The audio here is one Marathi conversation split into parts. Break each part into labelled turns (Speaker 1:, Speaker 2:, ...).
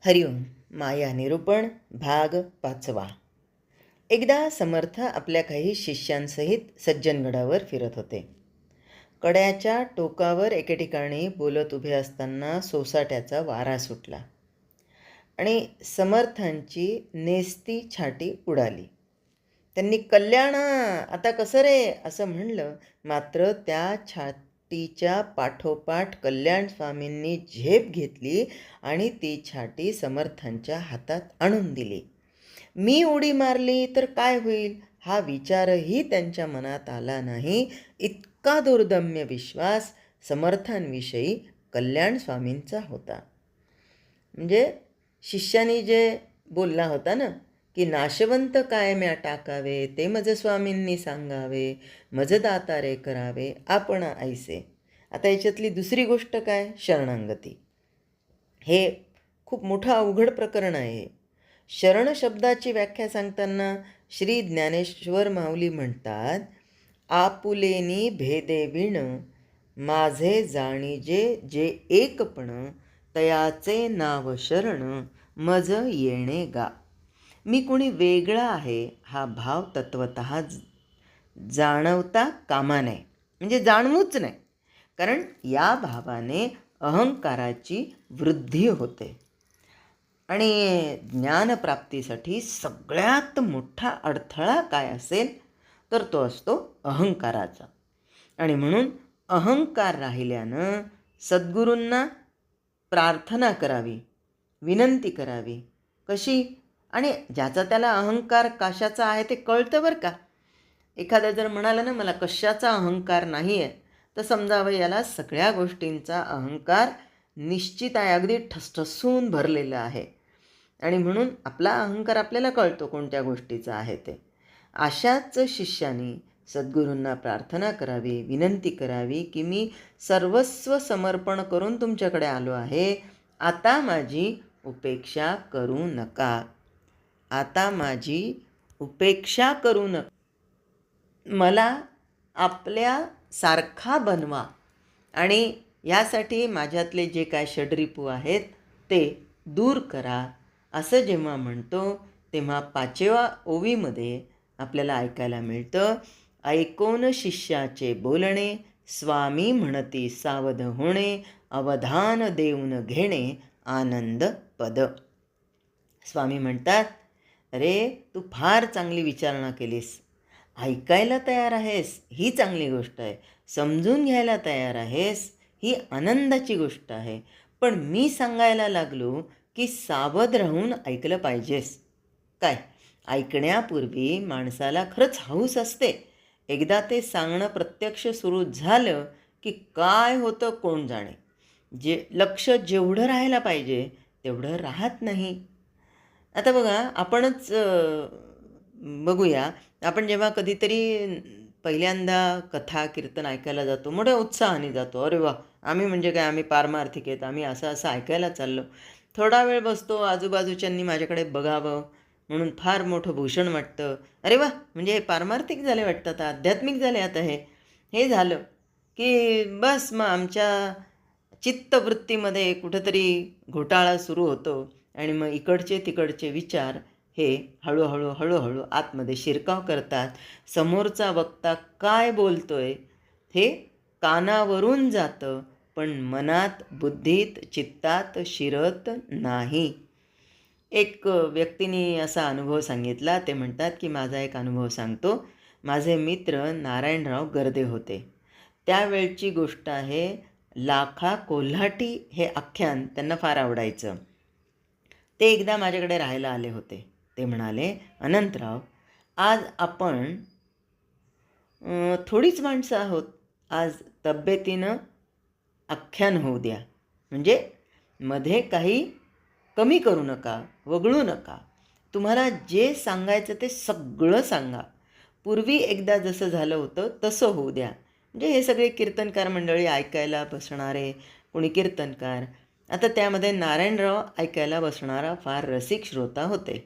Speaker 1: हरिओम. माया निरूपण भाग 5. एकदा समर्थ आपल्या काही शिष्यांसहित सज्जनगडावर फिरत होते. कड्याच्या टोकावर एके ठिकाणी बोलत उभे असताना सोसाट्याचा वारा सुटला आणि समर्थांची नेसती छाटी उडाली. त्यांनी कल्याणा आता कसं रे असं म्हणलं, मात्र त्या छाटीच्या पाठोपाठ कल्याण स्वामींनी झेप घेतली आणि ती छाटी समर्थांच्या हातात आणून दिली. मी उडी मारली तर काय होईल हा विचारही त्यांच्या मनात आला नाही. इतका दुर्दम्य विश्वास समर्थांविषयी कल्याण स्वामींचा होता. म्हणजे शिष्यानी जे बोलला होता ना की नाशवंत काय म्या टाकावे, ते मज स्वामींनी सांगावे, मज दातारे करावे आपण ऐसे. आता याच्यातली दुसरी गोष्ट काय, शरणांगती. हे खूप मोठं अवघड प्रकरण आहे. शरण शब्दाची व्याख्या सांगताना श्री ज्ञानेश्वर माऊली म्हणतात, आपुलेनी भेदे विण माझे जाणीजे जे एकपण, तयाचे नाव शरण मज येणे गा. मी कुणी वेगळा आहे हा भाव तत्वतः जाणवता कामा नये, म्हणजे जाणवूच नाही, कारण या भावाने अहंकाराची वृद्धी होते. आणि ज्ञानप्राप्तीसाठी सगळ्यात मोठा अडथळा काय असेल तर तो असतो अहंकाराचा. आणि म्हणून अहंकार राहिल्यानं सद्गुरूंना प्रार्थना करावी, विनंती करावी. कशी? आणि ज्याचा त्याला अहंकार कशाचा आहे ते कळतं बरं का. एखादा जर म्हणाला ना मला कशाचा अहंकार नाही आहे, तर समजावं याला सगळ्या गोष्टींचा अहंकार निश्चित आहे, अगदी ठसठसून भरलेला आहे. आणि म्हणून आपला अहंकार आपल्याला कळतो कोणत्या गोष्टीचा आहे ते. अशाच शिष्याने सद्गुरूंना प्रार्थना करावी, विनंती करावी की मी सर्वस्व समर्पण करून तुमच्याकडे आलो आहे, आता माझी उपेक्षा करू नका, आता माझी उपेक्षा करू नका, मला आपल्यासारखा बनवा. आणि यासाठी माझ्यातले जे काय षड्रिपू आहेत ते दूर करा. असं जेव्हा म्हणतो तेव्हा 5व्या ओवीमध्ये आपल्याला ऐकायला मिळतं, ऐकोन शिष्याचे बोलणे, स्वामी म्हणती सावध होणे, अवधान देऊन घेणे आनंद पद. स्वामी म्हणतात, अरे तू फार चांगली विचारणा केलीस, ऐकायला तयार आहेस ही चांगली गोष्ट आहे, समजून घ्यायला तयार आहेस ही आनंदाची गोष्ट आहे, पण मी सांगायला लागलो की सावध राहून ऐकलं पाहिजेस. काय, ऐकण्यापूर्वी माणसाला खरंच हौस असते, एकदा ते सांगणं प्रत्यक्ष सुरू झालं की काय होतं कोण जाणे. जे लक्ष जेवढं राहायला पाहिजे तेवढं राहत नाही. आता बघा, आपणच बघूया, आपण जेव्हा कधीतरी पहिल्यांदा कथा कीर्तन ऐकायला जातो, मोठ्या उत्साहाने जातो. अरे वा, आम्ही म्हणजे काय, आम्ही पारमार्थिक आहेत, आम्ही असं असं ऐकायला चाललो. थोडा वेळ बसतो, आजूबाजूच्यांनी माझ्याकडे बघावं म्हणून फार मोठं भूषण वाटतं. अरे वा, म्हणजे हे पारमार्थिक झाले वाटतं, आता आध्यात्मिक झाले. आता हे झालं की बस मग आमच्या चित्तवृत्तीमध्ये कुठंतरी घोटाळा सुरू होतो आणि मग इकडचे तिकडचे विचार हे हळूहळू आतमध्ये शिरकाव करतात. समोरचा वक्ता काय बोलतोय हे कानावरून जातं, पण मनात, बुद्धीत, चित्तात शिरत नाही. एक व्यक्तीने असा अनुभव सांगितला. ते म्हणतात की माझा एक अनुभव सांगतो. माझे मित्र नारायणराव गर्दे होते. त्यावेळची गोष्ट आहे. लाखा कोल्हाटी हे आख्यान त्यांना फार आवडायचं. ते एकदा माझ्याकडे राहायला आले होते. ते म्हणाले, अनंतराव, आज आपण थोडीच माणसं आहोत, आज तब्येतीनं आख्यान होऊ द्या, म्हणजे मध्ये काही कमी करू नका, वगळू नका. तुम्हाला जे सांगायचं ते सगळं सांगा. पूर्वी एकदा जसं झालं होतं तसं होऊ द्या. म्हणजे हे सगळे कीर्तनकार मंडळी ऐकायला बसणारे, कोणी कीर्तनकार. आता त्यामध्ये नारायणराव ऐकायला बसणारा फार रसिक श्रोता होते.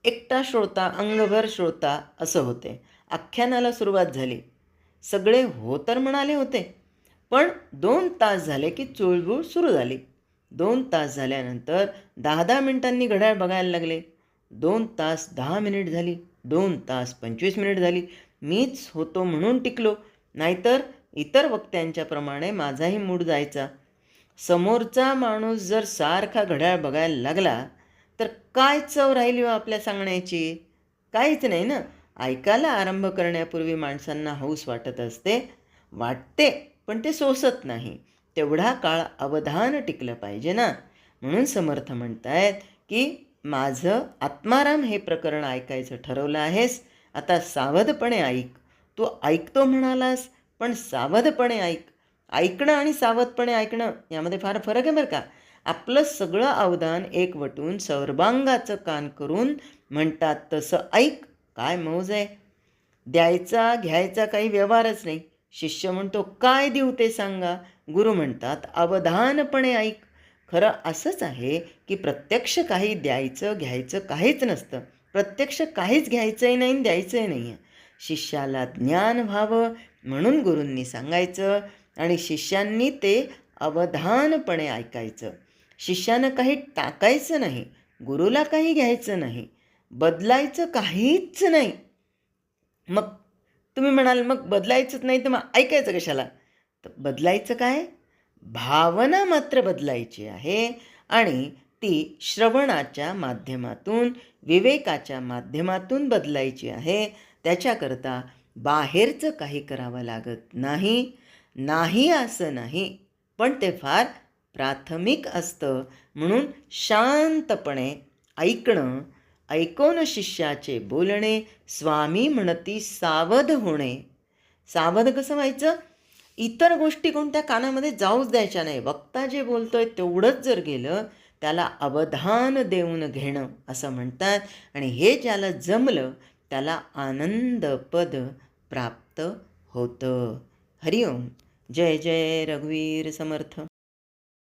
Speaker 1: एकटा श्रोता, अंगभर श्रोता असं होते. आख्यानाला सुरुवात झाली. सगळे हो तर म्हणाले होते, पण 2 तास झाले की चुळबुळ सुरू झाली. 2 तास झाल्यानंतर 10-10 मिनिटांनी घड्याळ बघायला लागले. 2 तास 10 मिनिट झाली, 2 तास 25 मिनिट झाली. मीच होतो म्हणून टिकलो, नाहीतर इतर वक्त्यांच्याप्रमाणे माझाही मूड जायचा. समोरचा माणूस जर सारखा घड्याळ बघायला लागला तर काय चव राहिली हो आपल्या सांगण्याची? काहीच नाही ना. ऐकायला आरंभ करण्यापूर्वी माणसांना हौस वाटत असते, वाटते, पण ते सोसत नाही. तेवढा काळ अवधान टिकलं पाहिजे ना. म्हणून समर्थ म्हणतायत की माझं आत्माराम हे प्रकरण ऐकायचं ठरवलं आहेस, आता सावधपणे ऐक. तू ऐकतो म्हणालास, पण सावधपणे ऐक. ऐकणं आणि सावधपणे ऐकणं यामध्ये फार फरक आहे बरं का. आपलं सगळं अवधान एकवटून सर्वांगाचं कान करून म्हणतात तसं ऐक. काय मौज आहे. द्यायचा घ्यायचा काही व्यवहारच नाही. शिष्य म्हणतो काय देऊ ते सांगा. गुरु म्हणतात अवधानपणे ऐक. खरं असंच आहे की प्रत्यक्ष काही द्यायचं घ्यायचं काहीच नसतं. प्रत्यक्ष काहीच घ्यायचंही नाही आणि द्यायचंही नाही आहे. शिष्याला ज्ञान व्हावं म्हणून गुरूंनी सांगायचं आणि शिष्यांनी ते अवधानपणे ऐकायचं. शिष्यानं काही टाकायचं नाही, गुरुला काही घ्यायचं नाही, बदलायचं काहीच नाही. मग तुम्ही म्हणाल मग बदलायचंच नाही तर मग ऐकायचं कशाला? तर बदलायचं काय? भावना मात्र बदलायची आहे आणि ती श्रवणाच्या माध्यमातून, विवेकाच्या माध्यमातून बदलायची आहे. त्याच्याकरता बाहेरचं काही करावं लागत नाही. नाही असं नाही, पण ते फार प्राथमिक असतं. म्हणून शांतपणे ऐकणं, ऐकून शिष्याचे बोलणे, स्वामी म्हणती सावध होणे. सावध कसं व्हायचं? इतर गोष्टी कोणत्या कानामध्ये जाऊच द्यायच्या नाही. वक्ता जे बोलतोय तेवढंच जर गेलं, त्याला अवधान देऊन घेणं असं म्हणतात. आणि हे ज्याला जमलं त्याला आनंदपद प्राप्त होतं. हरिओम. जय जय रघुवीर समर्थ.